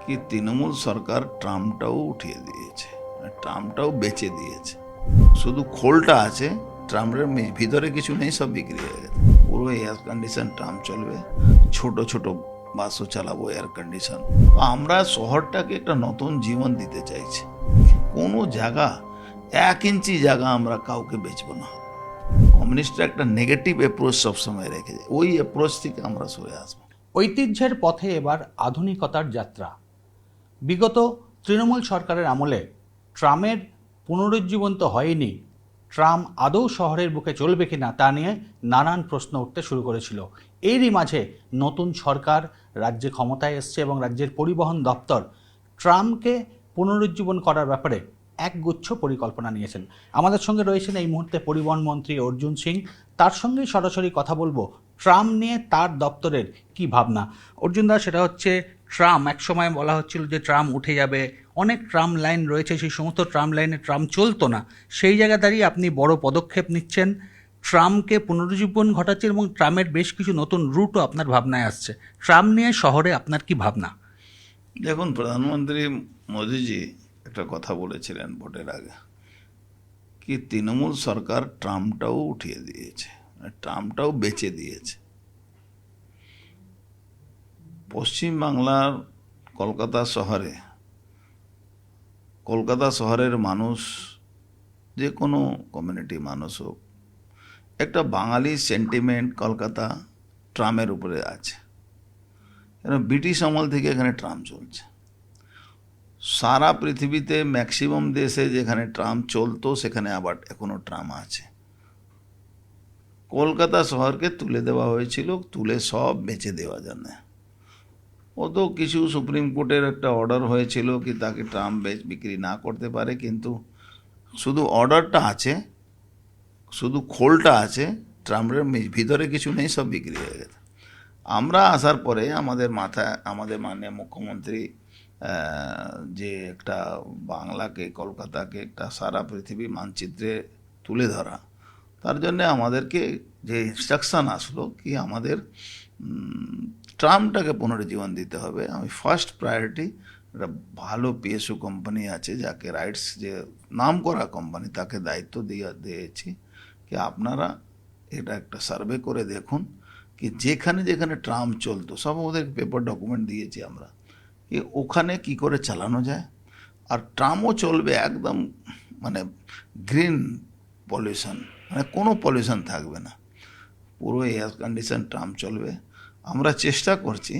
কি তৃণমূল সরকার ট্রামটাও উঠিয়ে দিয়েছে, ট্রামটাও বেচে দিয়েছে। শুধু খোলটা আছে, ট্রামের ভিতরে কিছু নেই, সব বিক্রি হয়ে গেছে। পুরো এয়ার কন্ডিশন ট্রাম চলবে, ছোট ছোট বাসও চালাবো এয়ার কন্ডিশন। আমরা শহরটাকে একটা নতুন জীবন দিতে চাইছি। কোনো জায়গা 1 ইঞ্চি জায়গা আমরা কাউকে বেচবো না। কমিউনিস্টরা একটা নেগেটিভ অ্যাপ্রোচ সবসময় রেখেছে, ওই অ্যাপ্রোচ থেকে আমরা সরে আসবো। ঐতিহ্যের পথে এবার আধুনিকতার যাত্রা। বিগত তৃণমূল সরকারের আমলে ট্রামের পুনরুজ্জীবন তো হয়নি, ট্রাম আদৌ শহরের বুকে চলবে কিনা তা নিয়ে নানান প্রশ্ন উঠতে শুরু করেছিল। এরই মাঝে নতুন সরকার রাজ্যে ক্ষমতায় এসছে এবং রাজ্যের পরিবহন দপ্তর ট্রামকে পুনরুজ্জীবন করার ব্যাপারে একগুচ্ছ পরিকল্পনা নিয়েছেন। আমাদের সঙ্গে রয়েছেন এই মুহূর্তে পরিবহন মন্ত্রী অর্জুন সিং। তার সঙ্গেই সরাসরি কথা বলবো ট্রাম নিয়ে তার দপ্তরের কি ভাবনা। অর্জুন দা, সেটা হচ্ছে ট্রাম একসময় বলা হচ্ছিল যে ট্রাম উঠে যাবে, অনেক ট্রাম লাইন রয়েছে, সেই সমস্ত ট্রাম লাইনে ট্রাম চলতো না। সেই জায়গা দাঁড়িয়ে আপনি বড় পদক্ষেপ নিচ্ছেন, ট্রামকে পুনরুজ্জীবন ঘটাচ্ছেন এবং ট্রামের বেশ কিছু নতুন রুটও আপনার ভাবনায় আসছে। ট্রাম নিয়ে শহরে আপনার কি ভাবনা? দেখুন, প্রধানমন্ত্রী মোদিজি একটা কথা বলেছিলেন ভোটের আগে, কি তৃণমূল সরকার ট্রামটাও উঠিয়ে দিয়েছে, ট্রামটাও বেচে দিয়েছে। পশ্চিম বাংলার কলকাতা শহরের মানুষ, যে কোনো কমিউনিটি মানুষ হোক, একটা বাঙালি সেন্টিমেন্ট কলকাতা ট্রামের উপরে আছে। কেন, ব্রিটিশ আমল থেকে এখানে ট্রাম চলছে। সারা পৃথিবীতে ম্যাক্সিমাম দেশে যেখানে ট্রাম চলতো সেখানে আবার এখনো ট্রাম আছে। কলকাতা শহরকে তুলে দেওয়া হয়েছিল, তুলে সব বেচে দেওয়া জানে। ও তো কিছু সুপ্রিম কোর্টের একটা অর্ডার হয়েছিল কি তাকে ট্রাম বিক্রি না করতে পারে, কিন্তু শুধু অর্ডারটা আছে, শুধু খোলটা আছে, ট্রামের ভিতরে কিছু নেই, সব বিক্রি হয়ে গেছে। আমরা আসার পরে আমাদের মাথায়, আমাদের মাননীয় মুখ্যমন্ত্রী যে একটা বাংলাকে, কলকাতাকে একটা সারা পৃথিবী মানচিত্রে তুলে ধরা, তার জন্য আমাদেরকে যে ইনস্ট্রাকশান আসলো কি আমাদের ট্রামটাকে পুনরুজ্জীবন দিতে হবে। আমি ফার্স্ট প্রায়োরিটি একটা ভালো পিএসইউ কোম্পানি আছে, যাকে রাইটস, যে নাম করা কোম্পানি, তাকে দায়িত্ব দিয়েছি কি আপনারা এটা একটা সার্ভে করে দেখুন কি যেখানে যেখানে ট্রাম চলতো, সব ওদের পেপার ডকুমেন্ট দিয়েছি আমরা, কি ওখানে কি করে চালানো যায়। আর ট্রামও চলবে একদম মানে গ্রিন পলিউশন, মানে কোনো পলিউশন থাকবে না, পুরো এয়ার কন্ডিশন ট্রাম চলবে। আমরা চেষ্টা করছি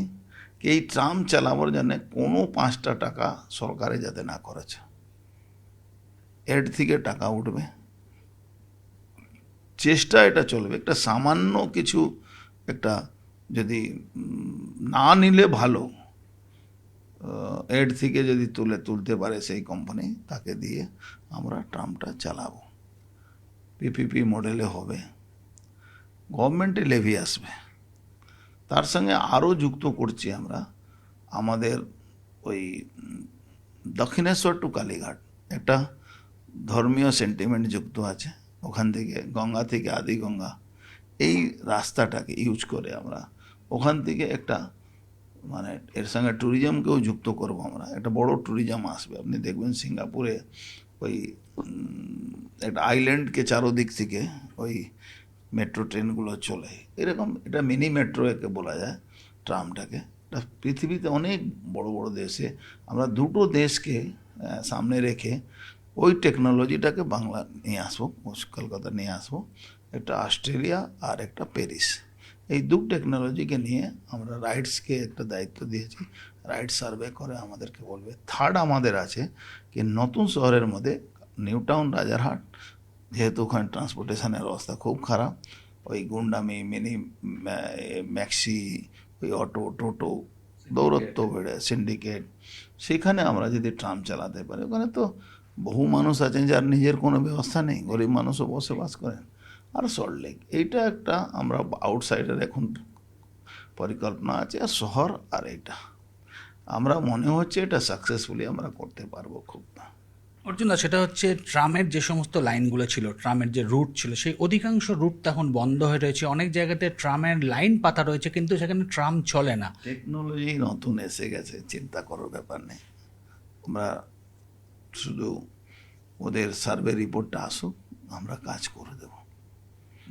কি এই ট্রাম চালাবার জন্য কোনো 5টা টাকা সরকারে যাতে না খরচ, এর থেকে টাকা উঠবে, চেষ্টা এটা চলবে। একটা সামান্য কিছু একটা যদি না নিলে ভালো, এড থেকে যদি তুলতে পারে সেই কোম্পানি, তাকে দিয়ে আমরা ট্রামটা চালাবো। পিপিপি মডেলে হবে, গভর্নমেন্টে লেভি আসবে। তার সঙ্গে আরও যুক্ত করছি আমরা আমাদের ওই দক্ষিণেশ্বর টু কালীঘাট একটা ধর্মীয় সেন্টিমেন্ট যুক্ত আছে। ওখান থেকে গঙ্গা থেকে আদি গঙ্গা, এই রাস্তাটাকে ইউজ করে আমরা ওখান থেকে একটা মানে এর সঙ্গে ট্যুরিজমকেও যুক্ত করব। আমরা একটা বড় ট্যুরিজম আসবে। আপনি দেখবেন সিঙ্গাপুরে ওই একটা আইল্যান্ডকে চারোদিক থেকে ওই মেট্রো ট্রেনগুলো চলে, এরকম এটা মিনি মেট্রো একে বলা যায় ট্রামটাকে। এটা পৃথিবীতে অনেক বড় বড় দেশে আমরা দুটো দেশকে সামনে রেখে ওই টেকনোলজিটাকে বাংলা নিয়ে আসবো, কলকাতা নিয়ে আসবো। একটা অস্ট্রেলিয়া আর একটা প্যারিস, এই দু টেকনোলজিকে নিয়ে আমরা রাইডসকে একটা দায়িত্ব দিয়েছি। রাইড সার্ভে করে আমাদেরকে বলবে। থার্ড আমাদের আছে কি নতুন শহরের মধ্যে নিউ টাউন, রাজারহাট, যেহেতু ওখানে ট্রান্সপোর্টেশনের অবস্থা খুব খারাপ, ওই গুন্ডামি, মিনি ম্যাক্সি, ওই অটো টোটো দৌরত্ব বেড়ে, সিন্ডিকেট, সেখানে আমরা যদি ট্রাম চালাতে পারি, ওখানে তো বহু মানুষ আছেন যার নিজের কোনো ব্যবস্থা নেই, গরিব মানুষও বসবাস করেন। আর সল্টলেক, এইটা একটা আমরা আউটসাইডের এখন পরিকল্পনা আছে। আর শহর, আর এটা আমরা মনে হচ্ছে এটা সাকসেসফুলি আমরা করতে পারবো খুব। অর্জুনদা, সেটা হচ্ছে ট্রামের যে সমস্ত লাইনগুলো ছিল, ট্রামের যে রুট ছিল, সেই অধিকাংশ রুট এখন বন্ধ হয়ে রয়েছে। অনেক জায়গাতে ট্রামের লাইন পাতা রয়েছে কিন্তু সেখানে ট্রাম চলে না। টেকনোলজি নতুন এসে গেছে, চিন্তা করার ব্যাপার নেই। আমরা শুধু ওদের সার্ভে রিপোর্টটা আসুক, আমরা কাজ করে দেব।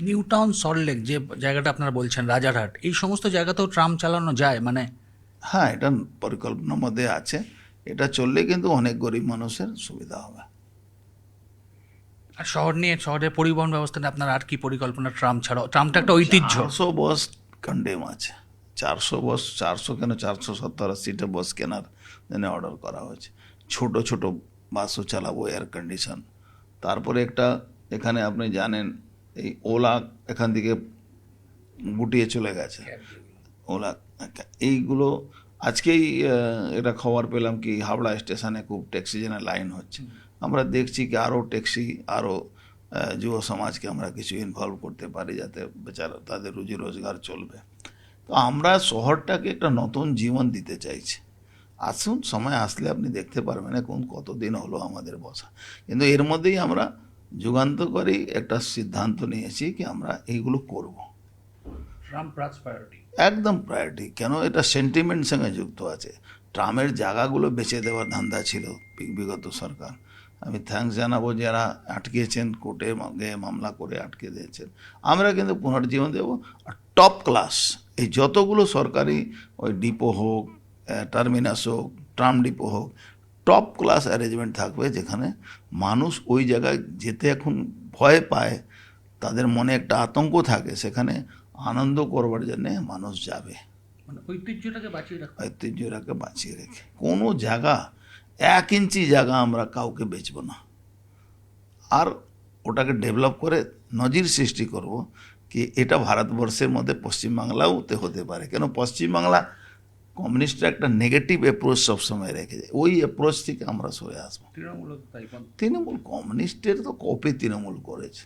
নিউ টাউন, সল্টলেক, যে জায়গাটা আপনারা বলছেন, রাজারহাট, এই সমস্ত জায়গাতেও ট্রাম চালানো যায় মানে? হ্যাঁ, এটা পরিকল্পনার মধ্যে আছে। এটা চললে কিন্তু অনেক গরিব মানুষের সুবিধা হবে। আর শহর নিয়ে, শহরের পরিবহন ব্যবস্থা নিয়ে আপনার আর কি পরিকল্পনা? ট্রাম ছাড়াও, ট্রামটা একটা ঐতিহ্য। 400 বাস কন্ডেম আছে। 400 বাস, 400 কেন, 470-80টা বাস কেনার জন্য অর্ডার করা হয়েছে। ছোট ছোট বাসও চালাবো, এয়ার কন্ডিশন। তারপরে একটা, এখানে আপনি জানেন এই ওলা এখান থেকে গুটিয়ে চলে গেছে। ওলা এইগুলো আজকেই এটা খবর পেলাম কি হাওড়া স্টেশনে খুব ট্যাক্সি যেন লাইন হচ্ছে। আমরা দেখছি কি আরও ট্যাক্সি, আরও যুব সমাজকে আমরা কিছু ইনভলভ করতে পারি যাতে বেচারা তাদের রুজি রোজগার চলবে। তো আমরা শহরটাকে একটা নতুন জীবন দিতে চাইছি। আসুন, সময় আসলে আপনি দেখতে পারবেন এখন কতদিন হলো আমাদের বসা, কিন্তু এর মধ্যেই আমরা যুগান্তকারী একটা সিদ্ধান্ত নিয়েছি কি আমরা এইগুলো করব। ট্রাম প্রায়োরিটি, একদম প্রায়োরিটি। কেন, এটা সেন্টিমেন্ট সঙ্গে যুক্ত আছে। ট্রামের জায়গাগুলো বেচে দেওয়ার ধান্দা ছিল বিগত সরকার। আমি থ্যাঙ্কস জানাবো যারা আটকেছেন, কোর্টে গিয়ে মামলা করে আটকে দিয়েছেন। আমরা কিন্তু পুনর্জীবন দেবো। আর টপ ক্লাস এই যতগুলো সরকারি ওই ডিপো হোক, টার্মিনাস হোক, ট্রাম ডিপো হোক, টপ ক্লাস অ্যারেঞ্জমেন্ট থাকবে যেখানে মানুষ ওই জায়গায় যেতে এখন ভয় পায়, তাদের মনে একটা আতঙ্ক থাকে, সেখানে আনন্দ করবার জন্যে মানুষ যাবে। মানে ঐতিহ্যটাকে বাঁচিয়ে রাখা। ঐতিহ্যটাকে বাঁচিয়ে রেখে কোনো জায়গা, 1 ইঞ্চি জায়গা আমরা কাউকে বেচবো না। আর ওটাকে ডেভেলপ করে নজির সৃষ্টি করব কি এটা ভারতবর্ষের মধ্যে পশ্চিমবাংলাওতে হতে পারে। কেন, পশ্চিমবাংলা কমিউনিস্টরা একটা নেগেটিভ অ্যাপ্রোচ সবসময় রেখেছে। ওই অ্যাপ্রোচ থেকে আমরা সরে আসবো। তৃণমূল কমিউনিস্টের তো কপি তৃণমূল করেছে,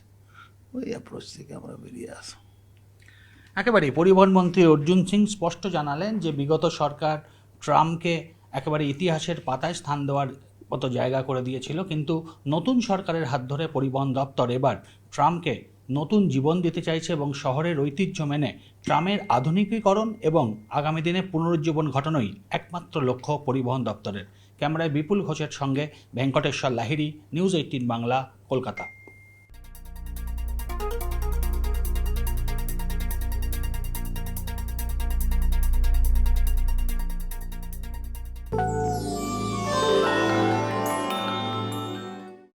ওই অ্যাপ্রোচ থেকে আমরা বেরিয়ে আসবো। একেবারেই পরিবহন মন্ত্রী অর্জুন সিং স্পষ্ট জানালেন যে বিগত সরকার ট্রামকে একেবারে ইতিহাসের পাতায় স্থান দেওয়ার মতো জায়গা করে দিয়েছিল, কিন্তু নতুন সরকারের হাত ধরে পরিবহন দপ্তর এবার ট্রামকে নতুন জীবন দিতে চাইছে এবং শহরের ঐতিহ্য মেনে ট্রামের আধুনিকীকরণ এবং আগামী দিনে পুনরুজ্জীবন ঘটানোই একমাত্র লক্ষ্য পরিবহন দপ্তরের। ক্যামেরায় বিপুল ঘোষের সঙ্গে ভেঙ্কটেশ্বর লাহিড়ী, নিউজ 18 বাংলা, কলকাতা।